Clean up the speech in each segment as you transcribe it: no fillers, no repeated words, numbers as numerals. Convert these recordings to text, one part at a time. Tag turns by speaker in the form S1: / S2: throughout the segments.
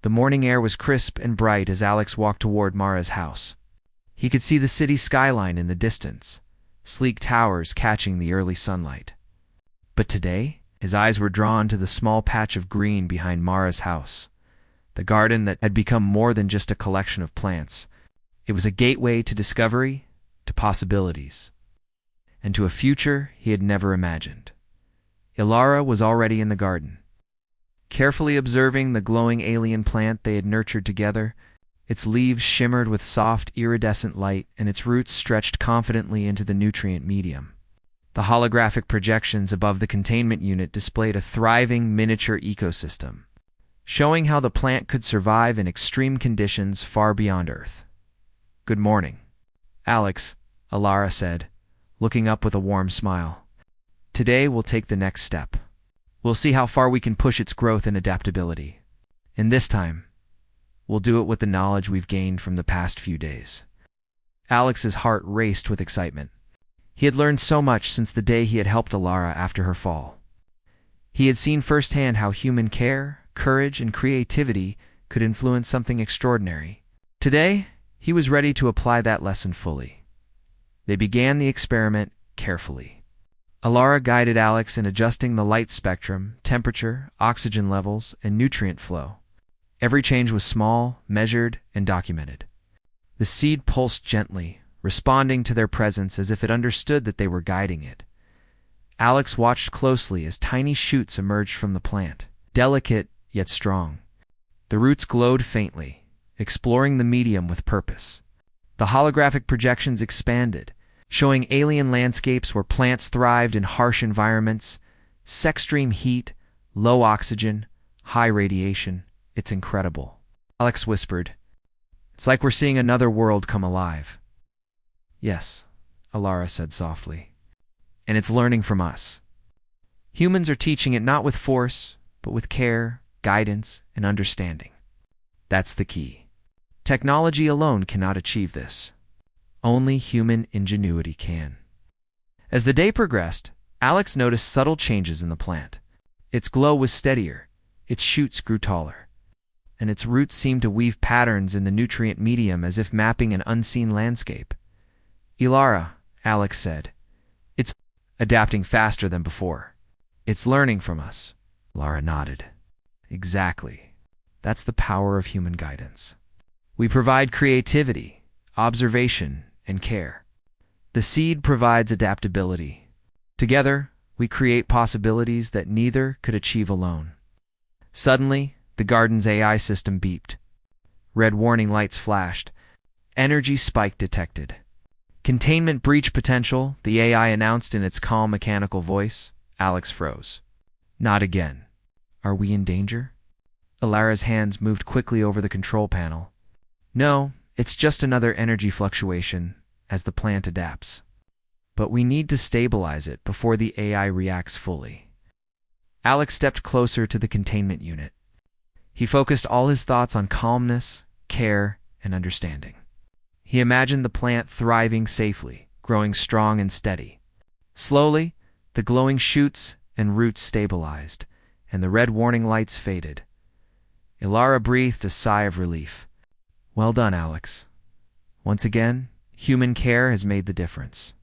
S1: The morning air was crisp and bright as Alex walked toward Mara's house. He could see the city skyline in the distance, sleek towers catching the early sunlight. But today, his eyes were drawn to the small patch of green behind Mara's house, the garden that had become more than just a collection of plants. It was a gateway to discovery, to possibilities, and to a future he had never imagined. Ilara was already in the garden, carefully observing the glowing alien plant they had nurtured together. Its leaves shimmered with soft, iridescent light, and its roots stretched confidently into the nutrient medium. The holographic projections above the containment unit displayed a thriving miniature ecosystem, showing how the plant could survive in extreme conditions far beyond Earth. "Good morning, Alex," Ilara said, looking up with a warm smile. "Today we'll take the next step. We'll see how far we can push its growth and adaptability. And this time, we'll do it with the knowledge we've gained from the past few days." Alex's heart raced with excitement. He had learned so much since the day he had helped Ilara after her fall. He had seen firsthand how human care, courage, and creativity could influence something extraordinary. Today, he was ready to apply that lesson fully. They began the experiment carefully. Ilara guided Alex in adjusting the light spectrum, temperature, oxygen levels, and nutrient flow. Every change was small, measured, and documented. The seed pulsed gently, responding to their presence as if it understood that they were guiding it. Alex watched closely as tiny shoots emerged from the plant, delicate yet strong. The roots glowed faintly, exploring the medium with purpose. The holographic projections expanded, showing alien landscapes where plants thrived in harsh environments, extreme heat, low oxygen, high radiation. "It's incredible," Alex whispered. "It's like we're seeing another world come alive." "Yes," Ilara said softly. "And it's learning from us. Humans are teaching it not with force, but with care, guidance, and understanding. That's the key. Technology alone cannot achieve this. Only human ingenuity can." As the day progressed, Alex noticed subtle changes in the plant. Its glow was steadier, its shoots grew taller, and its roots seemed to weave patterns in the nutrient medium as if mapping an unseen landscape. "Ilara," Alex said, "it's adapting faster than before. It's learning from us." Ilara nodded. "Exactly. That's the power of human guidance. We provide creativity, observation, and care. The seed provides adaptability. Together, we create possibilities that neither could achieve alone." Suddenly, the garden's AI system beeped. Red warning lights flashed. "Energy spike detected. Containment breach potential," the AI announced in its calm mechanical voice. Alex froze. "Not again. Are we in danger?" Ilara's hands moved quickly over the control panel. "No, it's just another energy fluctuation as the plant adapts. But we need to stabilize it before the AI reacts fully." Alex stepped closer to the containment unit. He focused all his thoughts on calmness, care, and understanding. He imagined the plant thriving safely, growing strong and steady. Slowly, the glowing shoots and roots stabilized, and the red warning lights faded. Ilara breathed a sigh of relief. "Well done, Alex. Once again, human care has made the difference."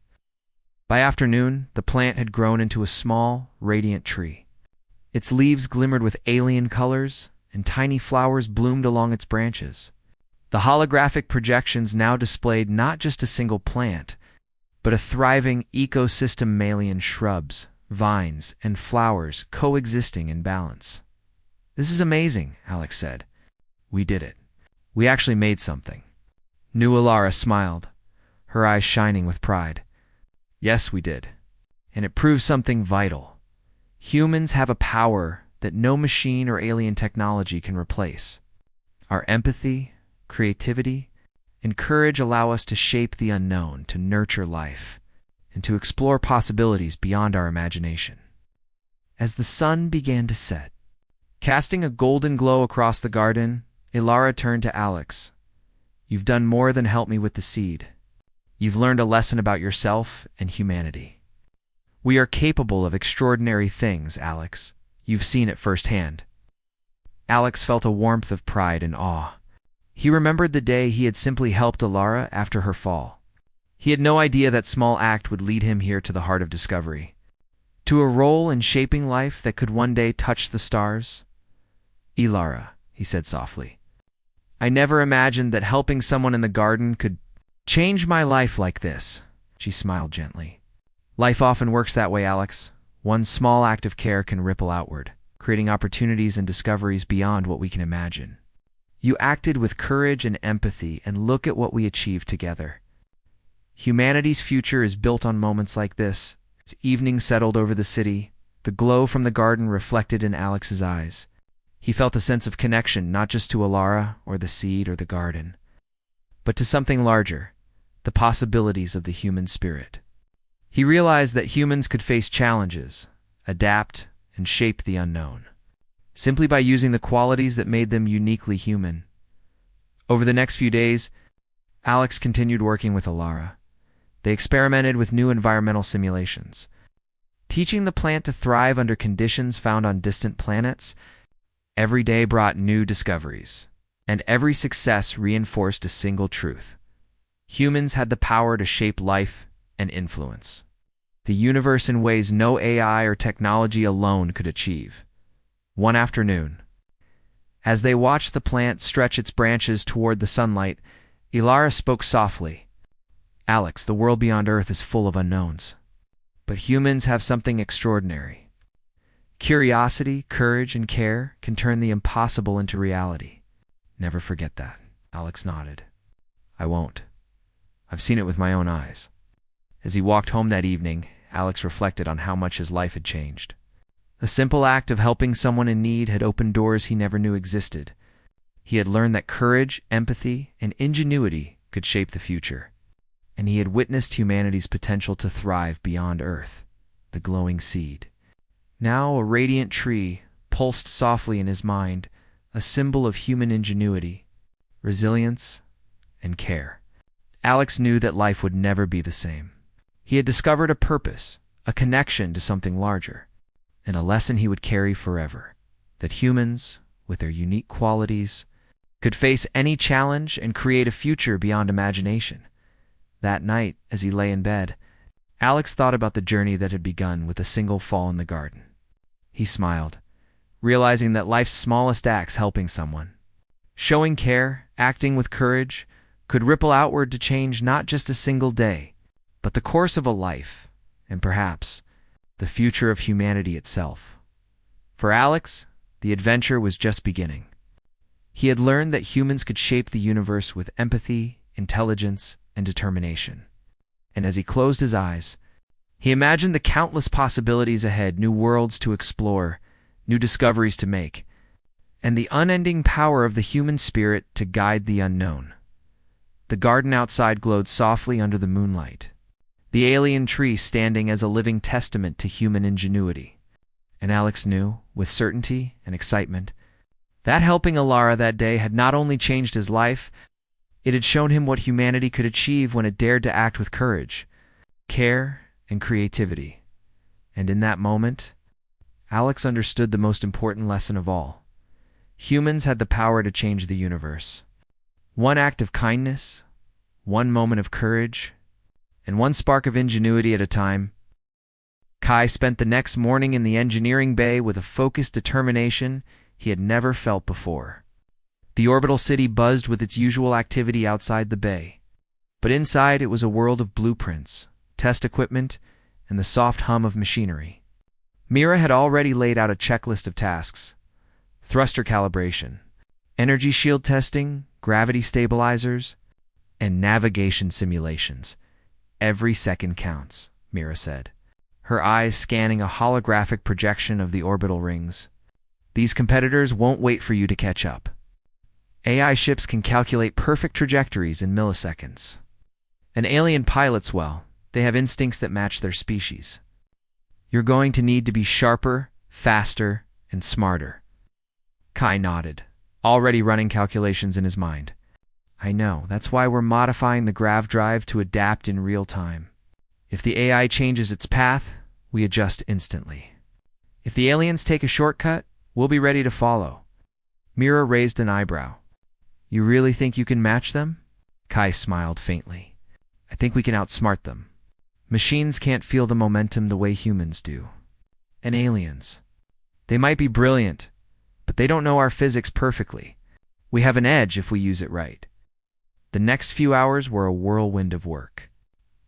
S1: By afternoon, the plant had grown into a small, radiant tree. Its leaves glimmered with alien colors, and tiny flowers bloomed along its branches. The holographic projections now displayed not just a single plant, but a thriving ecosystem, mammalian shrubs, vines, and flowers coexisting in balance. "This is amazing," Alex said. "We did it. We actually made something." New Ilara smiled, her eyes shining with pride. "Yes, we did. And it proves something vital. Humans have a power that no machine or alien technology can replace. Our empathy, creativity, and courage allow us to shape the unknown, to nurture life, and to explore possibilities beyond our imagination." As the sun began to set, casting a golden glow across the garden, Ilara turned to Alex. "You've done more than help me with the seed. You've learned a lesson about yourself and humanity. We are capable of extraordinary things, Alex. You've seen it firsthand." Alex felt a warmth of pride and awe. He remembered the day he had simply helped Alara after her fall. He had no idea that small act would lead him here to the heart of discovery, to a role in shaping life that could one day touch the stars. "Alara," he said softly, "I never imagined that helping someone in the garden could change my life like this." She smiled gently. "Life often works that way, Alex. One small act of care can ripple outward, creating opportunities and discoveries beyond what we can imagine. You acted with courage and empathy, and look at what we achieved together. Humanity's future is built on moments like this." As evening settled over the city, the glow from the garden reflected in Alex's eyes. He felt a sense of connection not just to Alara or the seed or the garden, but to something larger, the possibilities of the human spirit. He realized that humans could face challenges, adapt, and shape the unknown, simply by using the qualities that made them uniquely human. Over the next few days, Alex continued working with Alara. They experimented with new environmental simulations, teaching the plant to thrive under conditions found on distant planets. Every day brought new discoveries, and every success reinforced a single truth: humans had the power to shape life and influence the universe in ways no AI or technology alone could achieve. One afternoon, as they watched the plant stretch its branches toward the sunlight, Alara spoke softly. "Alex, the world beyond Earth is full of unknowns, but humans have something extraordinary. Curiosity, courage, and care can turn the impossible into reality. Never forget that." Alex nodded. "I won't. I've seen it with my own eyes." As he walked home that evening, Alex reflected on how much his life had changed. A simple act of helping someone in need had opened doors he never knew existed. He had learned that courage, empathy, and ingenuity could shape the future, and he had witnessed humanity's potential to thrive beyond Earth, the glowing seed. Now a radiant tree pulsed softly in his mind, a symbol of human ingenuity, resilience, and care. Alex knew that life would never be the same. He had discovered a purpose, a connection to something larger, and a lesson he would carry forever: that humans, with their unique qualities, could face any challenge and create a future beyond imagination. That night, as he lay in bed, Alex thought about the journey that had begun with a single fall in the garden. He smiled, realizing that life's smallest acts, helping someone, showing care, acting with courage, could ripple outward to change not just a single day, but the course of a life, and perhaps the future of humanity itself. For Alex, the adventure was just beginning. He had learned that humans could shape the universe with empathy, intelligence, and determination. And as he closed his eyes, he imagined the countless possibilities ahead, new worlds to explore, new discoveries to make, and the unending power of the human spirit to guide the unknown. The garden outside glowed softly under the moonlight, the alien tree standing as a living testament to human ingenuity. And Alex knew, with certainty and excitement, that helping Alara that day had not only changed his life, it had shown him what humanity could achieve when it dared to act with courage, care, and creativity. And in that moment, Alex understood the most important lesson of all. Humans had the power to change the universe. One act of kindness, one moment of courage, and one spark of ingenuity at a time. Kai spent the next morning in the engineering bay with a focused determination he had never felt before. The orbital city buzzed with its usual activity outside the bay, but inside it was a world of blueprints, test equipment, and the soft hum of machinery. Mira had already laid out a checklist of tasks: thruster calibration, energy shield testing, gravity stabilizers, and navigation simulations. "Every second counts," Mira said, her eyes scanning a holographic projection of the orbital rings. "These competitors won't wait for you to catch up. AI ships can calculate perfect trajectories in milliseconds. And alien pilots, well, they have instincts that match their species. You're going to need to be sharper, faster, and smarter." Kai nodded, already running calculations in his mind. "I know, that's why we're modifying the grav drive to adapt in real time. If the AI changes its path, we adjust instantly. If the aliens take a shortcut, we'll be ready to follow." Mira raised an eyebrow. You really think you can match them? Kai smiled faintly. I think we can outsmart them. Machines can't feel the momentum the way humans do. And aliens. They might be brilliant, but they don't know our physics perfectly. We have an edge if we use it right. The next few hours were a whirlwind of work.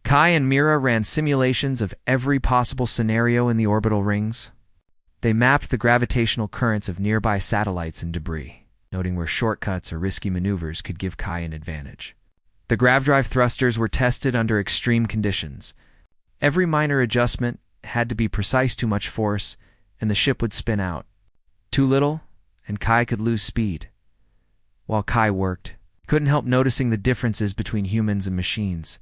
S1: Kai and Mira ran simulations of every possible scenario in the orbital rings. They mapped the gravitational currents of nearby satellites and debris, noting where shortcuts or risky maneuvers could give Kai an advantage. The gravdrive thrusters were tested under extreme conditions. Every minor adjustment had to be precise. Too much force, and the ship would spin out. Too little, and Kai could lose speed. While Kai worked, he couldn't help noticing the differences between humans and machines.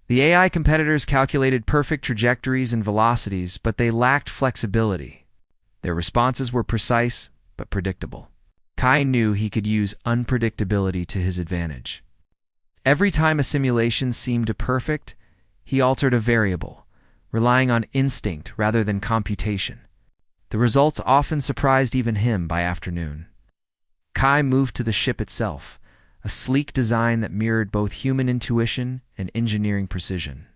S1: The AI competitors calculated perfect trajectories and velocities, but they lacked flexibility. Their responses were precise, but predictable. Kai knew he could use unpredictability to his advantage. Every time a simulation seemed perfect, he altered a variable, relying on instinct rather than computation. The results often surprised even him by afternoon. Kai moved to the ship itself, a sleek design that mirrored both human intuition and engineering precision.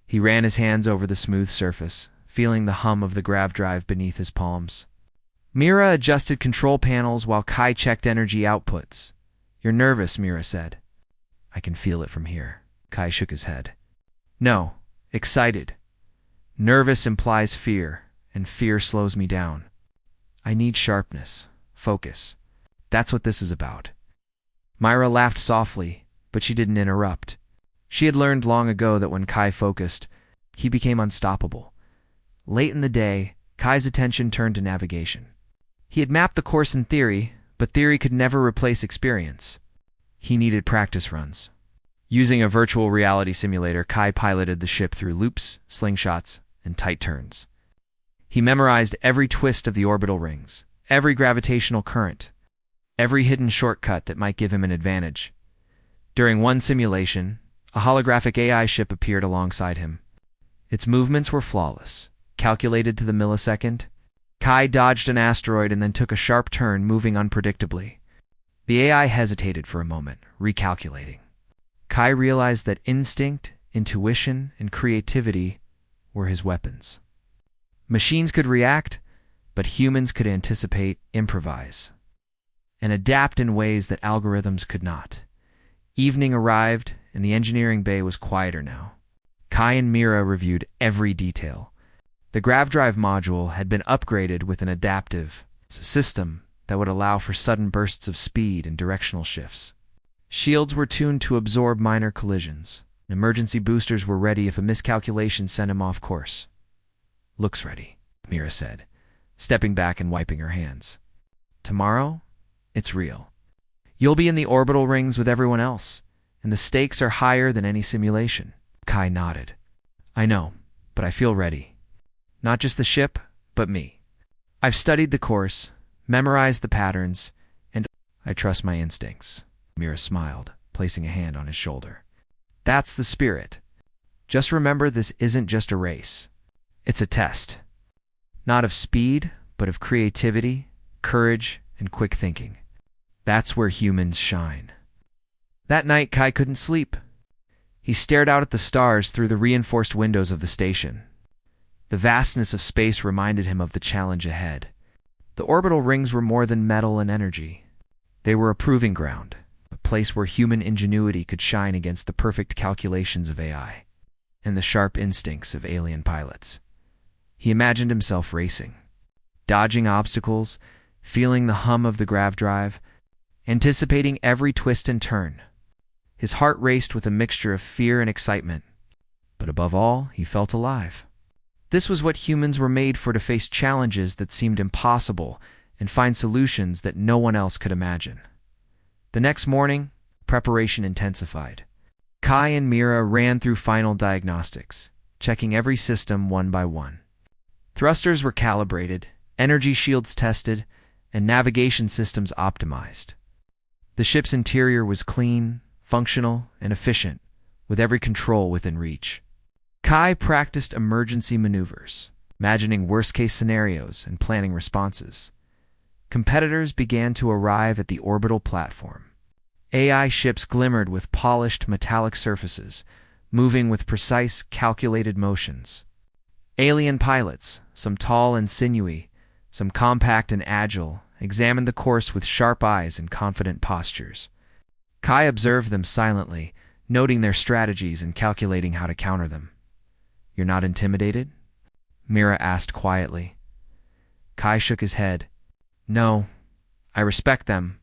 S1: He ran his hands over the smooth surface, feeling the hum of the grav drive beneath his palms. Mira adjusted control panels while Kai checked energy outputs. You're nervous, Mira said. I can feel it from here. Kai shook his head. No, excited. Nervous implies fear, and fear slows me down. I need sharpness, focus. That's what this is about. Myra laughed softly, but she didn't interrupt. She had learned long ago that when Kai focused, he became unstoppable. Late in the day, Kai's attention turned to navigation. He had mapped the course in theory, but theory could never replace experience. He needed practice runs. Using a virtual reality simulator, Kai piloted the ship through loops, slingshots, and tight turns. He memorized every twist of the orbital rings, every gravitational current, every hidden shortcut that might give him an advantage. During one simulation, a holographic AI ship appeared alongside him. Its movements were flawless, calculated to the millisecond. Kai dodged an asteroid and then took a sharp turn, moving unpredictably. The AI hesitated for a moment, recalculating. Kai realized that instinct, intuition, and creativity were his weapons. Machines could react, but humans could anticipate, improvise, and adapt in ways that algorithms could not. Evening arrived, and the engineering bay was quieter now. Kai and Mira reviewed every detail. The gravdrive module had been upgraded with an adaptive system that would allow for sudden bursts of speed and directional shifts. Shields were tuned to absorb minor collisions. Emergency boosters were ready if a miscalculation sent him off course. Looks ready, Mira said, stepping back and wiping her hands. Tomorrow, it's real. You'll be in the orbital rings with everyone else, and the stakes are higher than any simulation. Kai nodded. I know, but I feel ready. Not just the ship, but me. I've studied the course, memorized the patterns, and I trust my instincts. Mira smiled, placing a hand on his shoulder. That's the spirit. Just remember, this isn't just a race. It's a test. Not of speed, but of creativity, courage, and quick thinking. That's where humans shine. That night, Kai couldn't sleep. He stared out at the stars through the reinforced windows of the station. The vastness of space reminded him of the challenge ahead. The orbital rings were more than metal and energy. They were a proving ground, a place where human ingenuity could shine against the perfect calculations of AI and the sharp instincts of alien pilots. He imagined himself racing, dodging obstacles, feeling the hum of the grav drive, anticipating every twist and turn. His heart raced with a mixture of fear and excitement, but above all, he felt alive. This was what humans were made for, to face challenges that seemed impossible and find solutions that no one else could imagine. The next morning, preparation intensified. Kai and Mira ran through final diagnostics, checking every system one by one. Thrusters were calibrated, energy shields tested, and navigation systems optimized. The ship's interior was clean, functional, and efficient, with every control within reach. Kai practiced emergency maneuvers, imagining worst-case scenarios and planning responses. Competitors began to arrive at the orbital platform. AI ships glimmered with polished metallic surfaces, moving with precise, calculated motions. Alien pilots, some tall and sinewy, some compact and agile, examined the course with sharp eyes and confident postures. Kai observed them silently, noting their strategies and calculating how to counter them. "You're not intimidated?" Mira asked quietly. Kai shook his head. "No, I respect them,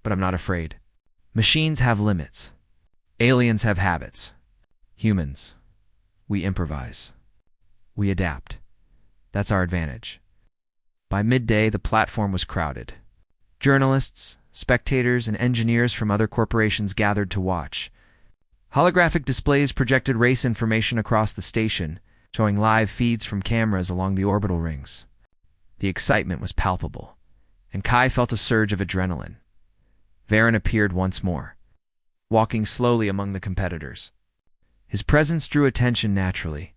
S1: but I'm not afraid. Machines have limits. Aliens have habits. Humans, we improvise. We adapt. That's our advantage." By midday, the platform was crowded. Journalists, spectators, and engineers from other corporations gathered to watch. Holographic displays projected race information across the station, showing live feeds from cameras along the orbital rings. The excitement was palpable, and Kai felt a surge of adrenaline. Varen appeared once more, walking slowly among the competitors. His presence drew attention naturally.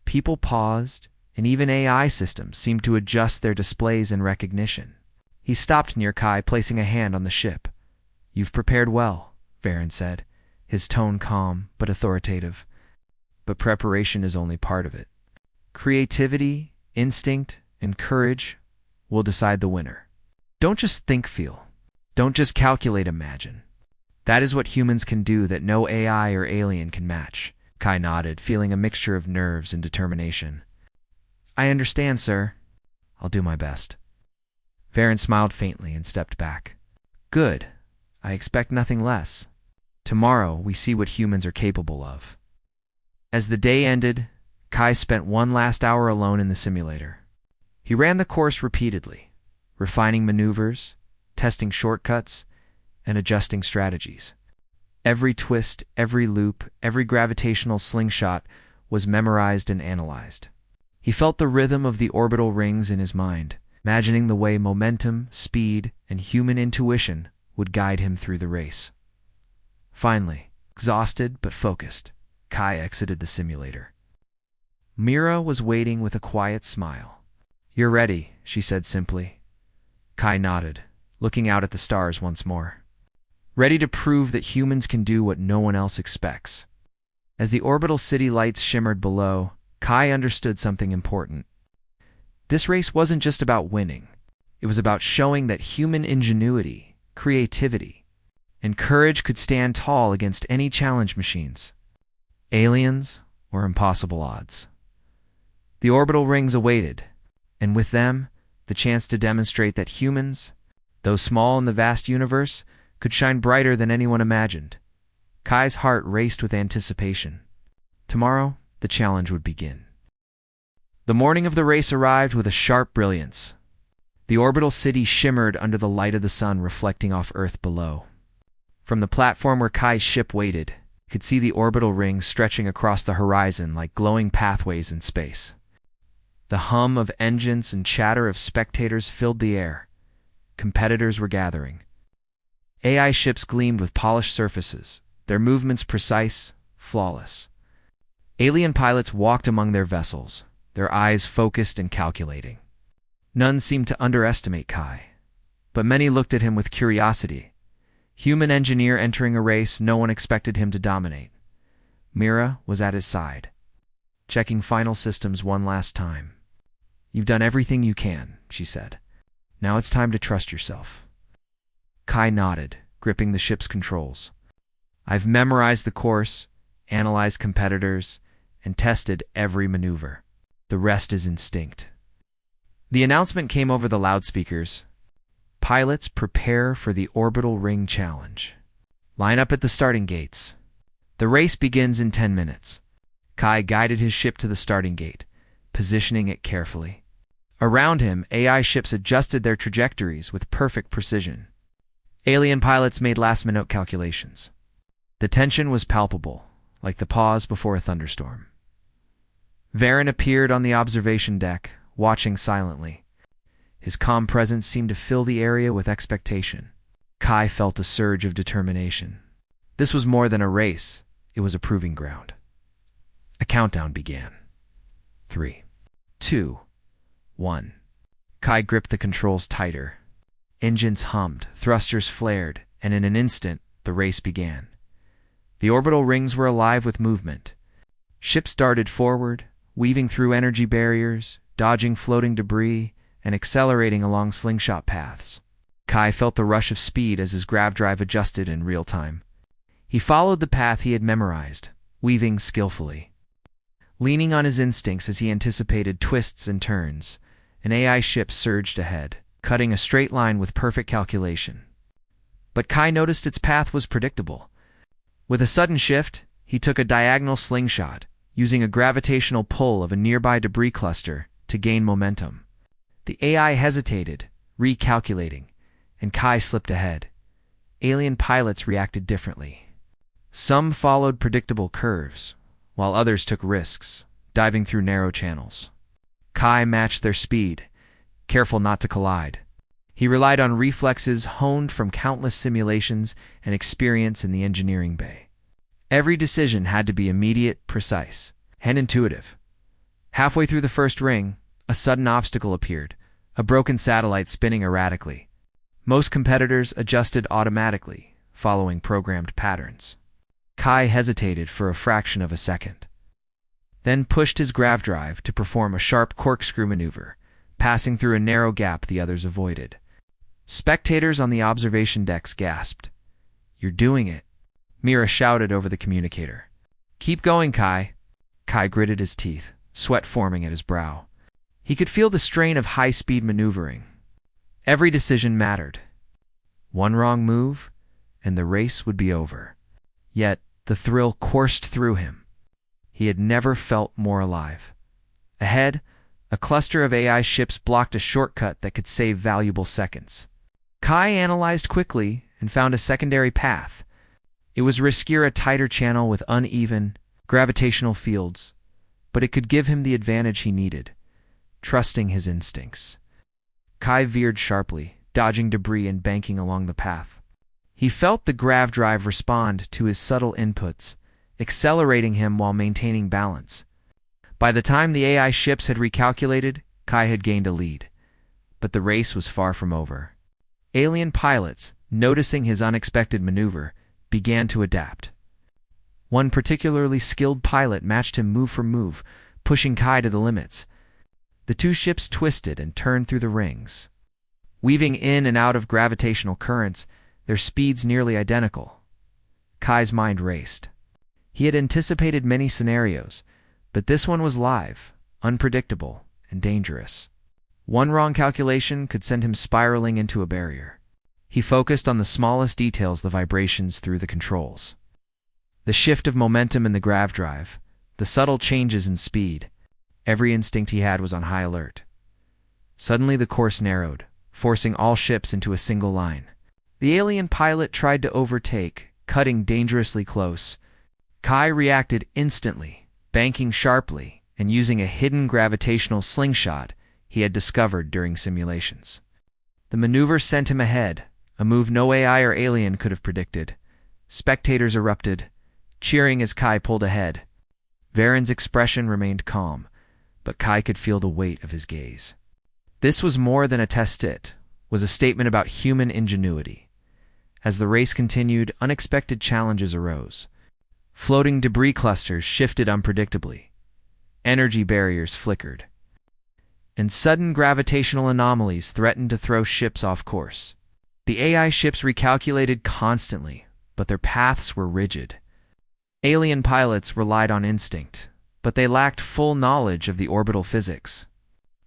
S1: People paused, and even AI systems seemed to adjust their displays in recognition. He stopped near Kai, placing a hand on the ship. "You've prepared well," Varen said, his tone calm but authoritative. "But preparation is only part of it. Creativity, instinct, and courage will decide the winner. Don't just think, feel. Don't just calculate, imagine. That is what humans can do that no AI or alien can match." Kai nodded, feeling a mixture of nerves and determination. "I understand, sir. I'll do my best." Varen smiled faintly and stepped back. "Good. I expect nothing less. Tomorrow we see what humans are capable of." As the day ended, Kai spent one last hour alone in the simulator. He ran the course repeatedly, refining maneuvers, testing shortcuts, and adjusting strategies. Every twist, every loop, every gravitational slingshot was memorized and analyzed. He felt the rhythm of the orbital rings in his mind, imagining the way momentum, speed, and human intuition would guide him through the race. Finally, exhausted but focused, Kai exited the simulator. Mira was waiting with a quiet smile. "You're ready," she said simply. Kai nodded, looking out at the stars once more. Ready to prove that humans can do what no one else expects. As the orbital city lights shimmered below, Kai understood something important. This race wasn't just about winning. It was about showing that human ingenuity, creativity, and courage could stand tall against any challenge machines, aliens or impossible odds. The orbital rings awaited, and with them, the chance to demonstrate that humans, though small in the vast universe, could shine brighter than anyone imagined. Kai's heart raced with anticipation. Tomorrow, the challenge would begin. The morning of the race arrived with a sharp brilliance. The orbital city shimmered under the light of the sun reflecting off Earth below. From the platform where Kai's ship waited, you could see the orbital rings stretching across the horizon like glowing pathways in space. The hum of engines and chatter of spectators filled the air. Competitors were gathering. AI ships gleamed with polished surfaces, their movements precise, flawless. Alien pilots walked among their vessels, their eyes focused and calculating. None seemed to underestimate Kai, but many looked at him with curiosity. Human engineer entering a race no one expected him to dominate. Mira was at his side, checking final systems one last time. "You've done everything you can," she said. "Now it's time to trust yourself." Kai nodded, gripping the ship's controls. "I've memorized the course, analyzed competitors, and tested every maneuver. The rest is instinct." The announcement came over the loudspeakers. "Pilots, prepare for the orbital ring challenge. Line up at the starting gates. The race begins in 10 minutes. Kai guided his ship to the starting gate, positioning it carefully. Around him, AI ships adjusted their trajectories with perfect precision. Alien pilots made last-minute calculations. The tension was palpable, like the pause before a thunderstorm. Varen appeared on the observation deck, watching silently. His calm presence seemed to fill the area with expectation. Kai felt a surge of determination. This was more than a race, it was a proving ground. A countdown began. 3, 2, 1. Kai gripped the controls tighter. Engines hummed, thrusters flared, and in an instant, the race began. The orbital rings were alive with movement. Ships darted forward, weaving through energy barriers, dodging floating debris, and accelerating along slingshot paths. Kai felt the rush of speed as his grav drive adjusted in real time. He followed the path he had memorized, weaving skillfully. Leaning on his instincts as he anticipated twists and turns, an AI ship surged ahead, cutting a straight line with perfect calculation. But Kai noticed its path was predictable. With a sudden shift, he took a diagonal slingshot, using a gravitational pull of a nearby debris cluster to gain momentum. The AI hesitated, recalculating, and Kai slipped ahead. Alien pilots reacted differently. Some followed predictable curves, while others took risks, diving through narrow channels. Kai matched their speed, careful not to collide. He relied on reflexes honed from countless simulations and experience in the engineering bay. Every decision had to be immediate, precise, and intuitive. Halfway through the first ring, a sudden obstacle appeared, a broken satellite spinning erratically. Most competitors adjusted automatically, following programmed patterns. Kai hesitated for a fraction of a second, then pushed his grav drive to perform a sharp corkscrew maneuver, passing through a narrow gap the others avoided. Spectators on the observation decks gasped. "You're doing it," Mira shouted over the communicator. "Keep going, Kai." Kai gritted his teeth, sweat forming at his brow. He could feel the strain of high-speed maneuvering. Every decision mattered. One wrong move, and the race would be over. Yet, the thrill coursed through him. He had never felt more alive. Ahead, a cluster of AI ships blocked a shortcut that could save valuable seconds. Kai analyzed quickly and found a secondary path. It was riskier a tighter channel with uneven, gravitational fields, but it could give him the advantage he needed, trusting his instincts. Kai veered sharply, dodging debris and banking along the path. He felt the grav drive respond to his subtle inputs, accelerating him while maintaining balance. By the time the AI ships had recalculated, Kai had gained a lead. But the race was far from over. Alien pilots, noticing his unexpected maneuver, began to adapt. One particularly skilled pilot matched him move for move, pushing Kai to the limits. The two ships twisted and turned through the rings. Weaving in and out of gravitational currents, their speeds nearly identical. Kai's mind raced. He had anticipated many scenarios, but this one was live, unpredictable, and dangerous. One wrong calculation could send him spiraling into a barrier. He focused on the smallest details, the vibrations through the controls, the shift of momentum in the grav drive, the subtle changes in speed. Every instinct he had was on high alert. Suddenly the course narrowed, forcing all ships into a single line. The alien pilot tried to overtake, cutting dangerously close. Kai reacted instantly, banking sharply and using a hidden gravitational slingshot he had discovered during simulations. The maneuver sent him ahead, a move no AI or alien could have predicted. Spectators erupted, cheering as Kai pulled ahead. Varen's expression remained calm, but Kai could feel the weight of his gaze. This was more than a test, it was a statement about human ingenuity. As the race continued, unexpected challenges arose. Floating debris clusters shifted unpredictably. Energy barriers flickered. And sudden gravitational anomalies threatened to throw ships off course. The AI ships recalculated constantly, but their paths were rigid. Alien pilots relied on instinct, but they lacked full knowledge of the orbital physics.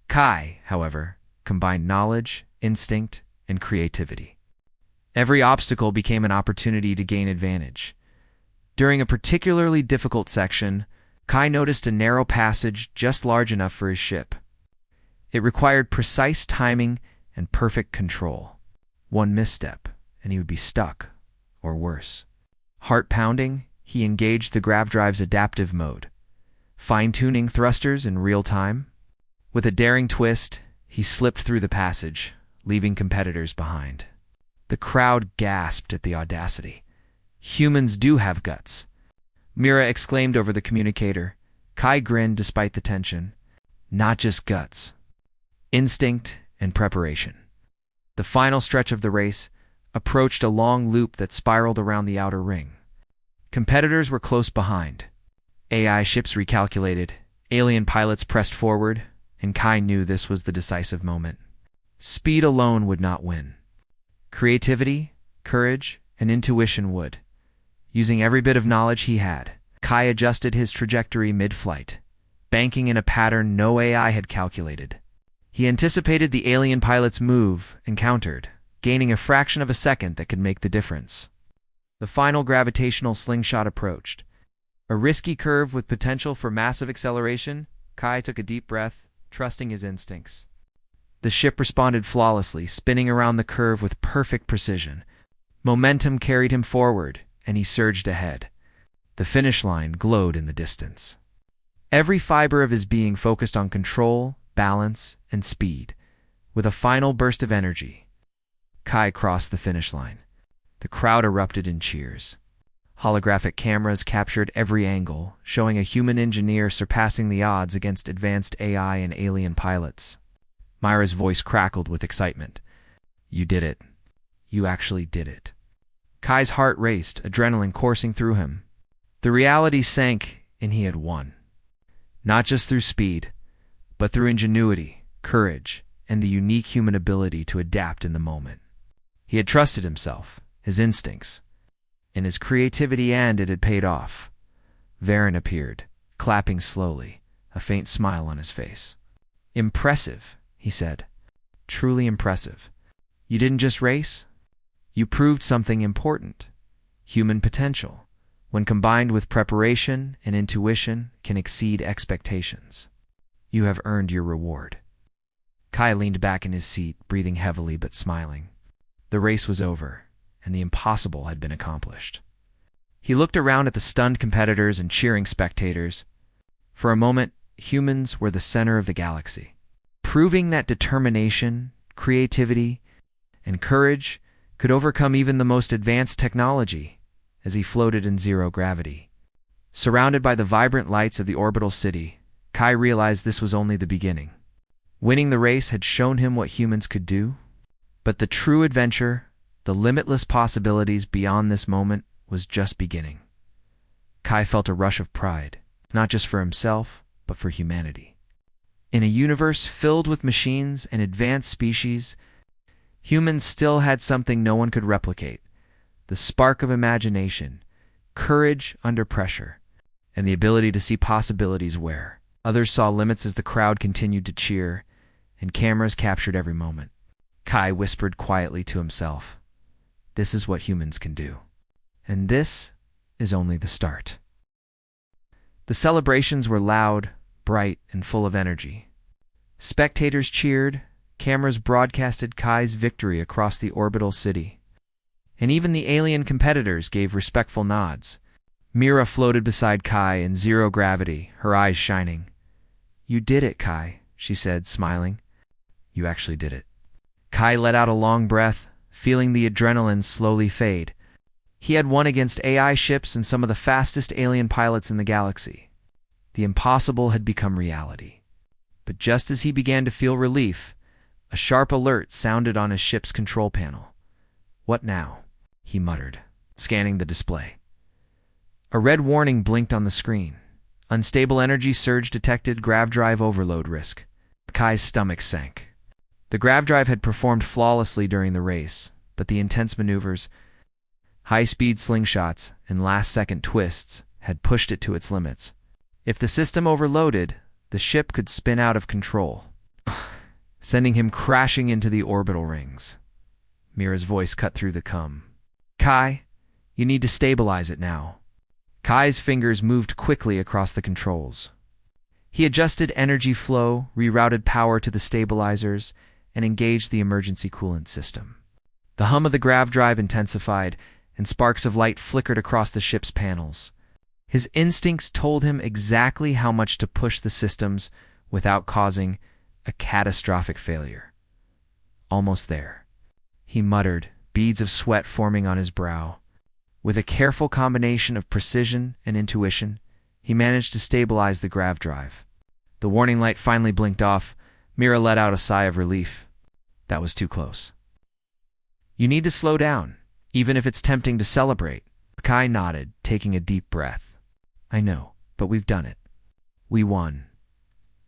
S1: Kai, however, combined knowledge, instinct, and creativity. Every obstacle became an opportunity to gain advantage. During a particularly difficult section, Kai noticed a narrow passage just large enough for his ship. It required precise timing and perfect control. One misstep, and he would be stuck, or worse. Heart pounding, he engaged the grav drive's adaptive mode, fine-tuning thrusters in real time. With a daring twist, he slipped through the passage, leaving competitors behind. The crowd gasped at the audacity. "Humans do have guts," Mira exclaimed over the communicator. Kai grinned despite the tension. "Not just guts. Instinct and preparation." The final stretch of the race approached a long loop that spiraled around the outer ring. Competitors were close behind. AI ships recalculated, alien pilots pressed forward, and Kai knew this was the decisive moment. Speed alone would not win. Creativity, courage, and intuition would. Using every bit of knowledge he had, Kai adjusted his trajectory mid-flight, banking in a pattern no AI had calculated. He anticipated the alien pilot's move and countered, gaining a fraction of a second that could make the difference. The final gravitational slingshot approached. A risky curve with potential for massive acceleration, Kai took a deep breath, trusting his instincts. The ship responded flawlessly, spinning around the curve with perfect precision. Momentum carried him forward, and he surged ahead. The finish line glowed in the distance. Every fiber of his being focused on control, balance, and speed. With a final burst of energy, Kai crossed the finish line. The crowd erupted in cheers. Holographic cameras captured every angle, showing a human engineer surpassing the odds against advanced AI and alien pilots. Myra's voice crackled with excitement. "You did it. You actually did it." Kai's heart raced, adrenaline coursing through him. The reality sank, and he had won. Not just through speed, but through ingenuity, courage, and the unique human ability to adapt in the moment. He had trusted himself, his instincts, and his creativity, and it had paid off. Varen appeared, clapping slowly, a faint smile on his face. "Impressive," he said. "Truly impressive. You didn't just race. You proved something important. Human potential, when combined with preparation and intuition, can exceed expectations. You have earned your reward." Kai leaned back in his seat, breathing heavily but smiling. The race was over, and the impossible had been accomplished. He looked around at the stunned competitors and cheering spectators. For a moment, humans were the center of the galaxy, proving that determination, creativity, and courage could overcome even the most advanced technology. As he floated in zero gravity, surrounded by the vibrant lights of the orbital city, Kai realized this was only the beginning. Winning the race had shown him what humans could do, but the true adventure, the limitless possibilities beyond this moment, was just beginning. Kai felt a rush of pride, not just for himself, but for humanity. In a universe filled with machines and advanced species, humans still had something no one could replicate: the spark of imagination, courage under pressure, and the ability to see possibilities where others saw limits. As the crowd continued to cheer and cameras captured every moment, Kai whispered quietly to himself, "This is what humans can do. And this is only the start." The celebrations were loud, bright, and full of energy. Spectators cheered, cameras broadcasted Kai's victory across the orbital city, and even the alien competitors gave respectful nods. Mira floated beside Kai in zero gravity, her eyes shining. "You did it, Kai," she said, smiling. "You actually did it." Kai let out a long breath, feeling the adrenaline slowly fade. He had won against AI ships and some of the fastest alien pilots in the galaxy. The impossible had become reality. But just as he began to feel relief, a sharp alert sounded on his ship's control panel. "What now?" he muttered, scanning the display. A red warning blinked on the screen. "Unstable energy surge detected, grav drive overload risk." Kai's stomach sank. The grav drive had performed flawlessly during the race, but the intense maneuvers, high-speed slingshots, and last-second twists had pushed it to its limits. If the system overloaded, the ship could spin out of control, sending him crashing into the orbital rings. Mira's voice cut through the cum. "Kai, you need to stabilize it now." Kai's fingers moved quickly across the controls. He adjusted energy flow, rerouted power to the stabilizers, and engaged the emergency coolant system. The hum of the grav drive intensified, and sparks of light flickered across the ship's panels. His instincts told him exactly how much to push the systems without causing a catastrophic failure. "Almost there," he muttered, beads of sweat forming on his brow. With a careful combination of precision and intuition, he managed to stabilize the grav drive. The warning light finally blinked off. Mira let out a sigh of relief. That was too close. You need to slow down, even if it's tempting to celebrate. Kai nodded, taking a deep breath. I know, but we've done it. We won.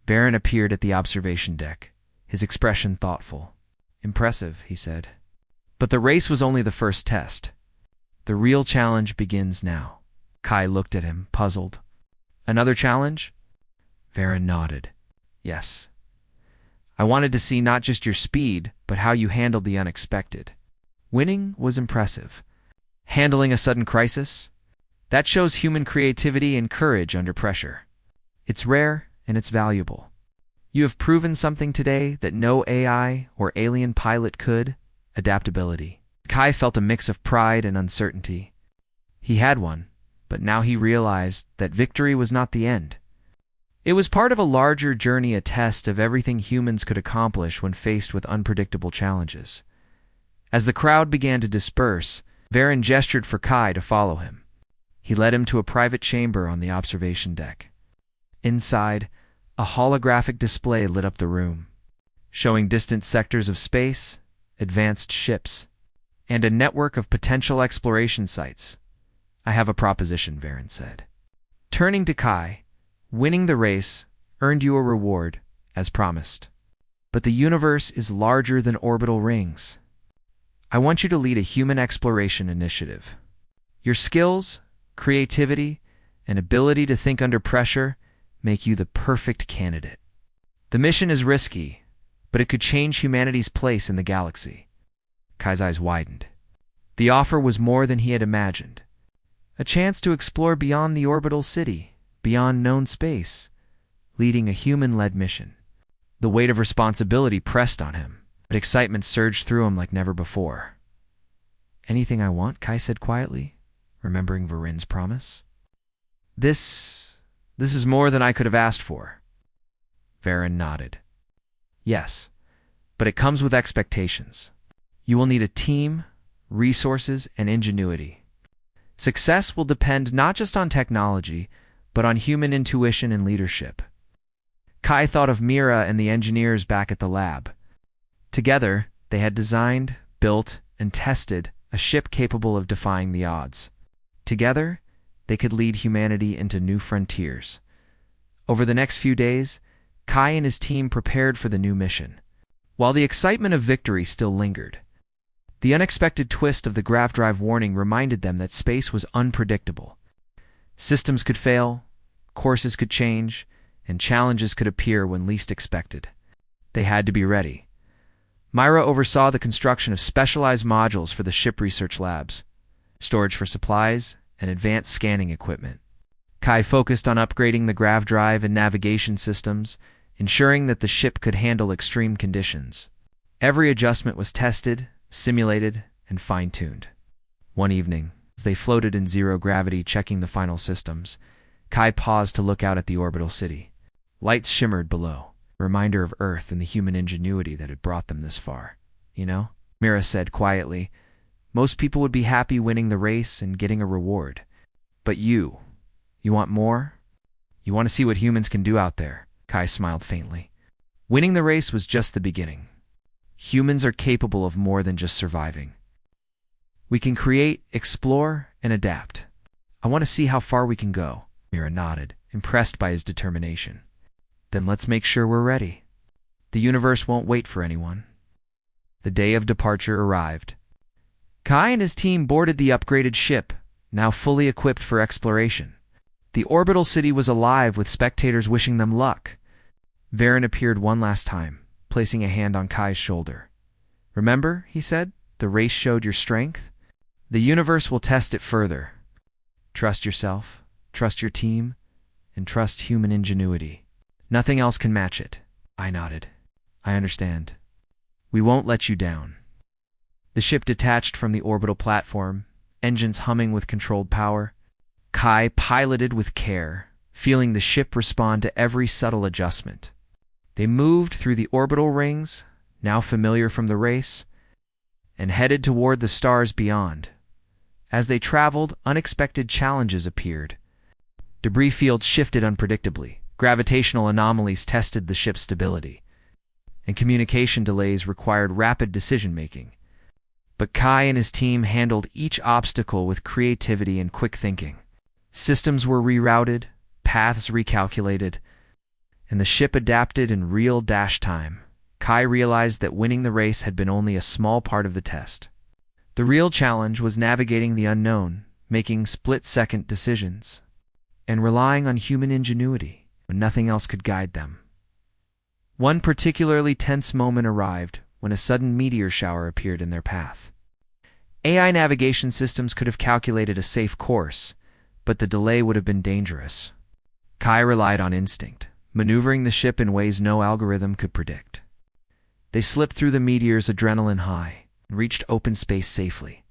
S1: Varen appeared at the observation deck, his expression thoughtful. Impressive, he said. But the race was only the first test. The real challenge begins now. Kai looked at him, puzzled. Another challenge? Varen nodded. Yes. I wanted to see not just your speed, but how you handled the unexpected. Winning was impressive. Handling a sudden crisis? That shows human creativity and courage under pressure. It's rare and it's valuable. You have proven something today that no AI or alien pilot could: adaptability. Kai felt a mix of pride and uncertainty. He had won, but now he realized that victory was not the end. It was part of a larger journey, a test of everything humans could accomplish when faced with unpredictable challenges. As the crowd began to disperse, Varen gestured for Kai to follow him. He led him to a private chamber on the observation deck. Inside, a holographic display lit up the room, showing distant sectors of space, advanced ships, and a network of potential exploration sites. I have a proposition, Varen said. Turning to Kai, winning the race earned you a reward, as promised. But the universe is larger than orbital rings. I want you to lead a human exploration initiative. Your skills, creativity, and ability to think under pressure make you the perfect candidate. The mission is risky, but it could change humanity's place in the galaxy. Kai's eyes widened. The offer was more than he had imagined. A chance to explore beyond the orbital city, beyond known space, leading a human-led mission. The weight of responsibility pressed on him, but excitement surged through him like never before. Anything I want, Kai said quietly, remembering Varen's promise. This is more than I could have asked for. Varen nodded. Yes, but it comes with expectations. You will need a team, resources, and ingenuity. Success will depend not just on technology, but on human intuition and leadership. Kai thought of Mira and the engineers back at the lab. Together, they had designed, built, and tested a ship capable of defying the odds. Together, they could lead humanity into new frontiers. Over the next few days, Kai and his team prepared for the new mission. While the excitement of victory still lingered, the unexpected twist of the grav drive warning reminded them that space was unpredictable. Systems could fail, courses could change, and challenges could appear when least expected. They had to be ready. Myra oversaw the construction of specialized modules for the ship research labs, storage for supplies, and advanced scanning equipment. Kai focused on upgrading the grav drive and navigation systems, ensuring that the ship could handle extreme conditions. Every adjustment was tested, simulated, and fine-tuned. One evening, as they floated in zero gravity checking the final systems, Kai paused to look out at the orbital city. Lights shimmered below, a reminder of Earth and the human ingenuity that had brought them this far. You know, Mira said quietly, most people would be happy winning the race and getting a reward. But you want more? You want to see what humans can do out there? Kai smiled faintly. Winning the race was just the beginning. Humans are capable of more than just surviving. We can create, explore, and adapt. I want to see how far we can go. Mira nodded, impressed by his determination. Then let's make sure we're ready. The universe won't wait for anyone. The day of departure arrived. Kai and his team boarded the upgraded ship, now fully equipped for exploration. The orbital city was alive with spectators wishing them luck. Varen appeared one last time, placing a hand on Kai's shoulder. Remember, he said, the race showed your strength? The universe will test it further. Trust yourself, trust your team, and trust human ingenuity. Nothing else can match it. I nodded. I understand. We won't let you down. The ship detached from the orbital platform, engines humming with controlled power. Kai piloted with care, feeling the ship respond to every subtle adjustment. They moved through the orbital rings, now familiar from the race, and headed toward the stars beyond. As they traveled, unexpected challenges appeared. Debris fields shifted unpredictably, gravitational anomalies tested the ship's stability, and communication delays required rapid decision-making. But Kai and his team handled each obstacle with creativity and quick thinking. Systems were rerouted, paths recalculated, and the ship adapted in real dash time. Kai realized that winning the race had been only a small part of the test. The real challenge was navigating the unknown, making split-second decisions, and relying on human ingenuity when nothing else could guide them. One particularly tense moment arrived when a sudden meteor shower appeared in their path. AI navigation systems could have calculated a safe course, but the delay would have been dangerous. Kai relied on instinct, maneuvering the ship in ways no algorithm could predict. They slipped through the meteor's adrenaline high and reached open space safely.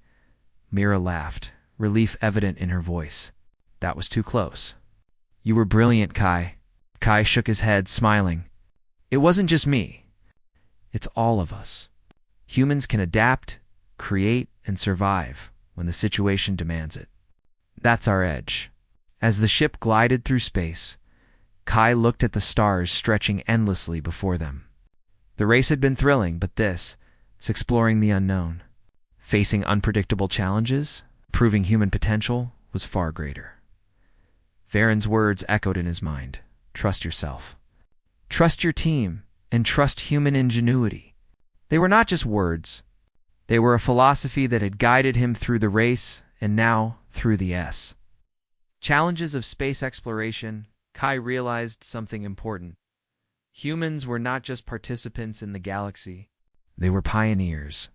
S1: Mira laughed, relief evident in her voice. That was too close. You were brilliant, Kai. Kai shook his head, smiling. It wasn't just me. It's all of us. Humans can adapt, create, and survive when the situation demands it. That's our edge. As the ship glided through space, Kai looked at the stars stretching endlessly before them. The race had been thrilling, but this is exploring the unknown. Facing unpredictable challenges, proving human potential, was far greater. Varen's words echoed in his mind. Trust yourself. Trust your team, and trust human ingenuity. They were not just words. They were a philosophy that had guided him through the race and now through the S. Challenges of space exploration, Kai realized something important. Humans were not just participants in the galaxy. They were pioneers.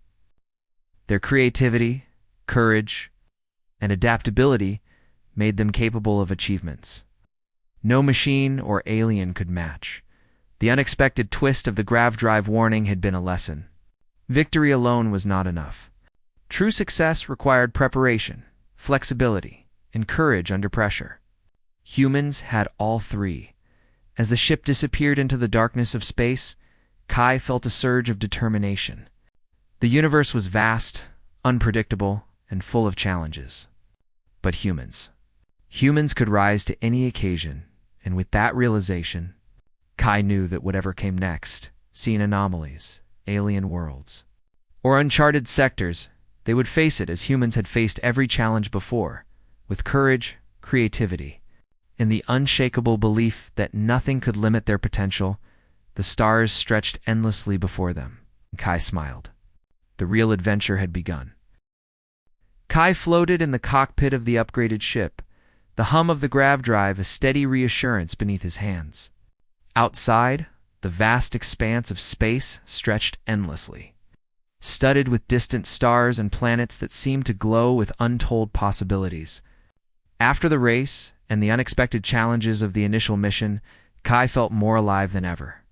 S1: Their creativity, courage, and adaptability made them capable of achievements no machine or alien could match. The unexpected twist of the grav drive warning had been a lesson. Victory alone was not enough. True success required preparation, flexibility, and courage under pressure. Humans had all three. As the ship disappeared into the darkness of space, Kai felt a surge of determination. The universe was vast, unpredictable, and full of challenges. But humans could rise to any occasion, and with that realization, Kai knew that whatever came next, seeing anomalies, alien worlds, or uncharted sectors, they would face it as humans had faced every challenge before, with courage, creativity, and the unshakable belief that nothing could limit their potential. The stars stretched endlessly before them, and Kai smiled. The real adventure had begun. Kai floated in the cockpit of the upgraded ship, the hum of the grav drive a steady reassurance beneath his hands. Outside, the vast expanse of space stretched endlessly, studded with distant stars and planets that seemed to glow with untold possibilities. After the race and the unexpected challenges of the initial mission, Kai felt more alive than ever.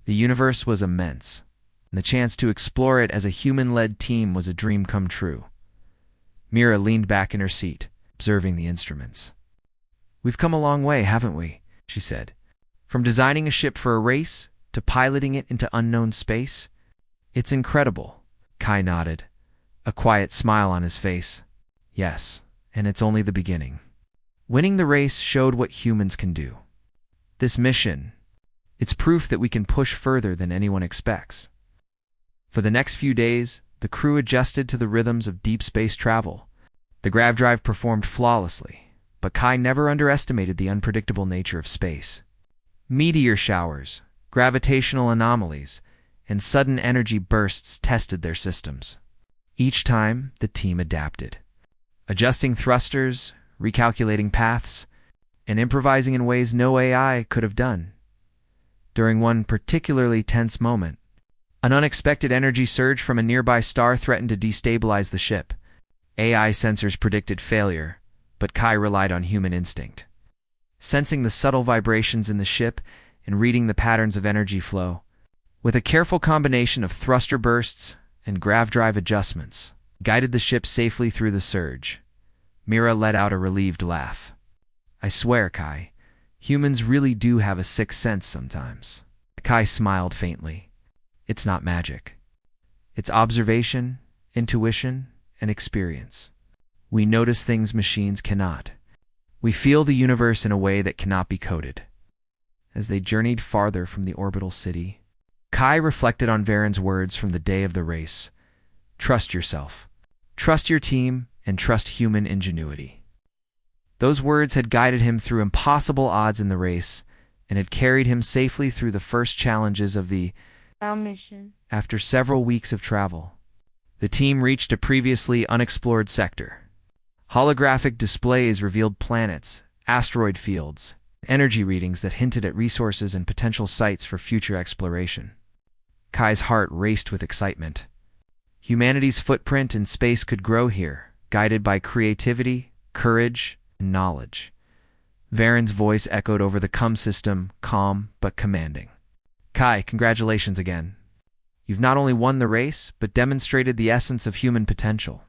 S1: The universe was immense, and the chance to explore it as a human-led team was a dream come true. Mira leaned back in her seat, observing the instruments. We've come a long way, haven't we? She said. From designing a ship for a race to piloting it into unknown space. It's incredible, Kai nodded, a quiet smile on his face. Yes, and it's only the beginning. Winning the race showed what humans can do. This mission, it's proof that we can push further than anyone expects. For the next few days, the crew adjusted to the rhythms of deep space travel. The grav drive performed flawlessly, but Kai never underestimated the unpredictable nature of space. Meteor showers, gravitational anomalies, and sudden energy bursts tested their systems. Each time, the team adapted, adjusting thrusters, recalculating paths, and improvising in ways no AI could have done. During one particularly tense moment, an unexpected energy surge from a nearby star threatened to destabilize the ship. AI sensors predicted failure, but Kai relied on human instinct. Sensing the subtle vibrations in the ship and reading the patterns of energy flow, with a careful combination of thruster bursts and grav drive adjustments, guided the ship safely through the surge. Mira let out a relieved laugh. I swear, Kai, humans really do have a sixth sense sometimes. Kai smiled faintly. It's not magic. It's observation, intuition, and experience. We notice things machines cannot. We feel the universe in a way that cannot be coded. As they journeyed farther from the orbital city, Kai reflected on Varen's words from the day of the race. Trust yourself. Trust your team, and trust human ingenuity. Those words had guided him through impossible odds in the race, and had carried him safely through the first challenges of the
S2: mission.
S1: After several weeks of travel, the team reached a previously unexplored sector. Holographic displays revealed planets, asteroid fields, energy readings that hinted at resources and potential sites for future exploration. Kai's heart raced with excitement. Humanity's footprint in space could grow here, guided by creativity, courage, and knowledge. Varen's voice echoed over the CUM system, calm but commanding. Kai, congratulations again. You've not only won the race, but demonstrated the essence of human potential.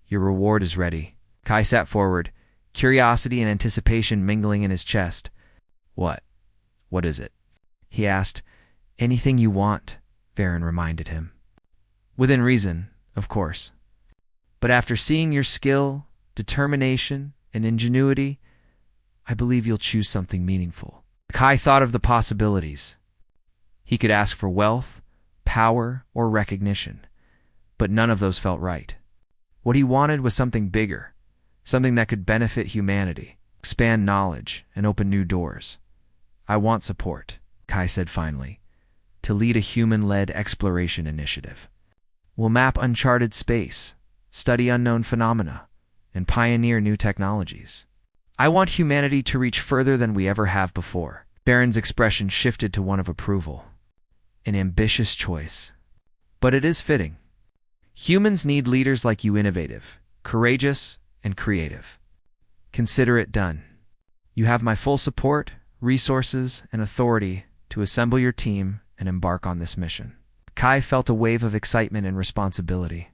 S1: Your reward is ready. Kai sat forward, curiosity and anticipation mingling in his chest. What? What is it? He asked. Anything you want, Varen reminded him. Within reason, of course. But after seeing your skill, determination, and ingenuity, I believe you'll choose something meaningful. Kai thought of the possibilities. He could ask for wealth, power, or recognition, but none of those felt right. What he wanted was something bigger, something that could benefit humanity, expand knowledge, and open new doors. I want support, Kai said finally, to lead a human-led exploration initiative. We'll map uncharted space, study unknown phenomena, and pioneer new technologies. I want humanity to reach further than we ever have before. Varen's expression shifted to one of approval. An ambitious choice. But it is fitting. Humans need leaders like you, innovative, courageous, and creative. Consider it done. You have my full support, resources, and authority to assemble your team and embark on this mission. Kai felt a wave of excitement and responsibility.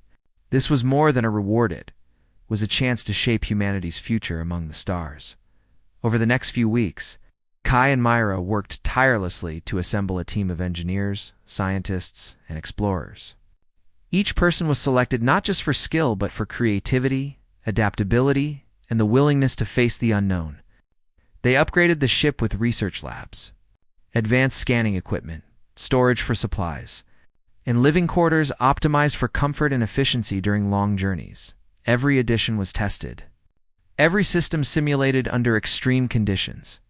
S1: This was more than a reward, it was a chance to shape humanity's future among the stars. Over the next few weeks, Kai and Myra worked tirelessly to assemble a team of engineers, scientists, and explorers. Each person was selected not just for skill, but for creativity, adaptability, and the willingness to face the unknown. They upgraded the ship with research labs, advanced scanning equipment, storage for supplies, and living quarters optimized for comfort and efficiency during long journeys. Every addition was tested. Every system simulated under extreme conditions.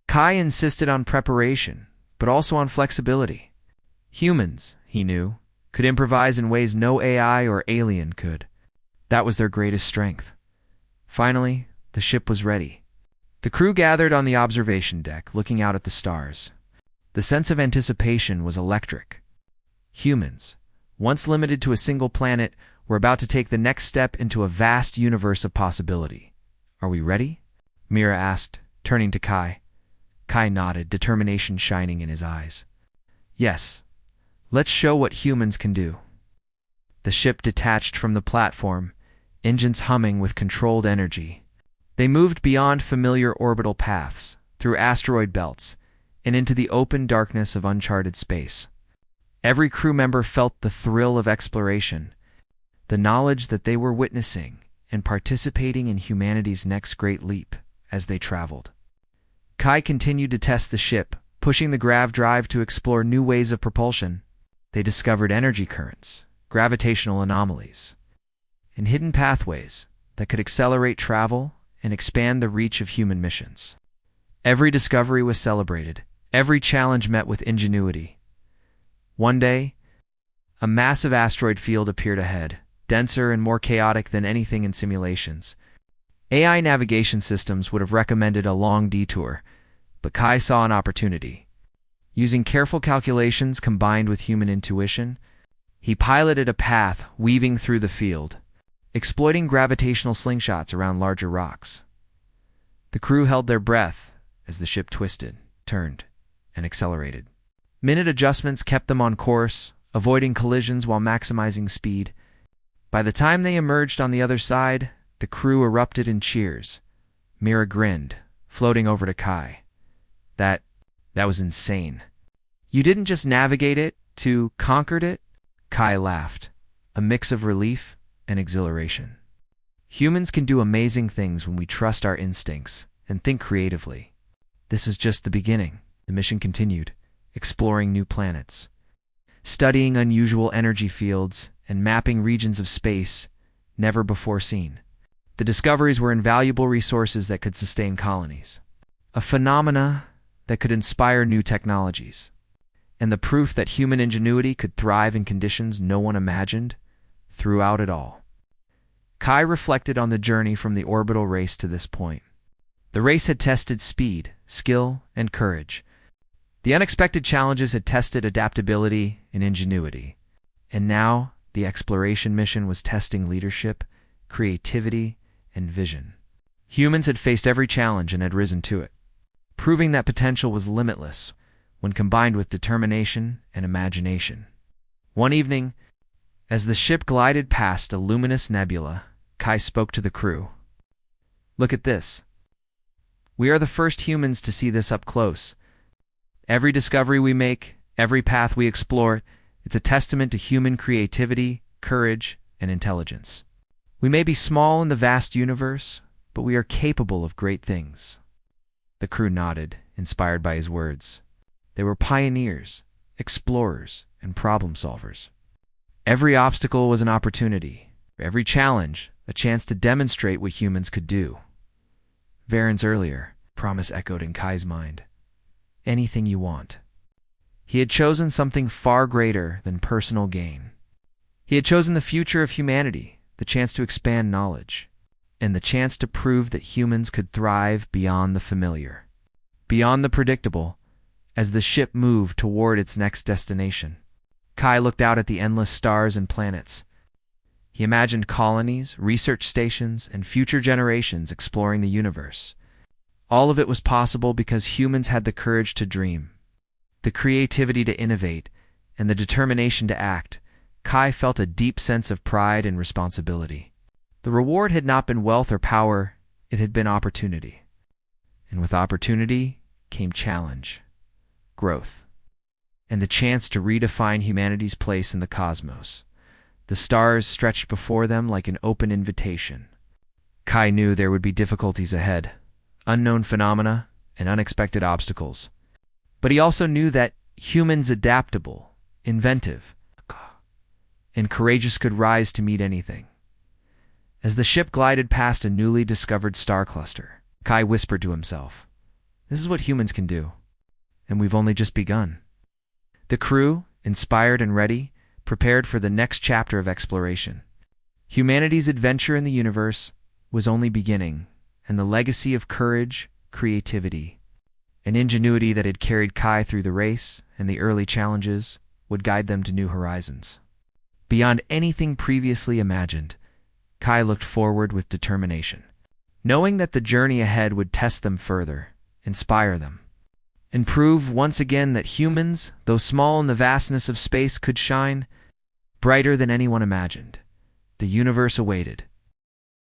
S1: Kai insisted on preparation, but also on flexibility. Humans, he knew, could improvise in ways no AI or alien could. That was their greatest strength. Finally, the ship was ready. The crew gathered on the observation deck, looking out at the stars. The sense of anticipation was electric. Humans, once limited to a single planet, were about to take the next step into a vast universe of possibility. Are we ready? Mira asked, turning to Kai. Kai nodded, determination shining in his eyes. Yes, let's show what humans can do. The ship detached from the platform, engines humming with controlled energy. They moved beyond familiar orbital paths, through asteroid belts, and into the open darkness of uncharted space. Every crew member felt the thrill of exploration, the knowledge that they were witnessing and participating in humanity's next great leap as they traveled. Kai continued to test the ship, pushing the grav drive to explore new ways of propulsion. They discovered energy currents, gravitational anomalies, and hidden pathways that could accelerate travel and expand the reach of human missions. Every discovery was celebrated, every challenge met with ingenuity. One day, a massive asteroid field appeared ahead, denser and more chaotic than anything in simulations. AI navigation systems would have recommended a long detour, but Kai saw an opportunity. Using careful calculations combined with human intuition, he piloted a path weaving through the field, exploiting gravitational slingshots around larger rocks. The crew held their breath as the ship twisted, turned, and accelerated. Minute adjustments kept them on course, avoiding collisions while maximizing speed. By the time they emerged on the other side, the crew erupted in cheers. Mira grinned, floating over to Kai. That was insane. You didn't just navigate it, you conquered it? Kai laughed, a mix of relief and exhilaration. Humans can do amazing things when we trust our instincts and think creatively. This is just the beginning. The mission continued, exploring new planets, studying unusual energy fields, and mapping regions of space never before seen. The discoveries were invaluable resources that could sustain colonies, a phenomena that could inspire new technologies, and the proof that human ingenuity could thrive in conditions no one imagined throughout it all. Kai reflected on the journey from the orbital race to this point. The race had tested speed, skill, and courage. The unexpected challenges had tested adaptability and ingenuity. And now, the exploration mission was testing leadership, creativity, and vision. Humans had faced every challenge and had risen to it, proving that potential was limitless when combined with determination and imagination. One evening, as the ship glided past a luminous nebula, Kai spoke to the crew. "Look at this. We are the first humans to see this up close. Every discovery we make, every path we explore, it's a testament to human creativity, courage, and intelligence. We may be small in the vast universe, but we are capable of great things." The crew nodded, inspired by his words. They were pioneers, explorers, and problem solvers. Every obstacle was an opportunity, every challenge a chance to demonstrate what humans could do. Varen's earlier promise echoed in Kai's mind. Anything you want. He had chosen something far greater than personal gain. He had chosen the future of humanity, the chance to expand knowledge, and the chance to prove that humans could thrive beyond the familiar, beyond the predictable, as the ship moved toward its next destination. Kai looked out at the endless stars and planets. He imagined colonies, research stations, and future generations exploring the universe. All of it was possible because humans had the courage to dream, the creativity to innovate, and the determination to act. Kai felt a deep sense of pride and responsibility. The reward had not been wealth or power, it had been opportunity. And with opportunity came challenge, growth, and the chance to redefine humanity's place in the cosmos. The stars stretched before them like an open invitation. Kai knew there would be difficulties ahead, unknown phenomena, and unexpected obstacles. But he also knew that humans adaptable, inventive, and courageous could rise to meet anything. As the ship glided past a newly discovered star cluster, Kai whispered to himself, "This is what humans can do, and we've only just begun." The crew, inspired and ready, prepared for the next chapter of exploration. Humanity's adventure in the universe was only beginning, and the legacy of courage, creativity, and ingenuity that had carried Kai through the race and the early challenges would guide them to new horizons. Beyond anything previously imagined, Kai looked forward with determination, knowing that the journey ahead would test them further, inspire them, and prove once again that humans, though small in the vastness of space, could shine brighter than anyone imagined. The universe awaited,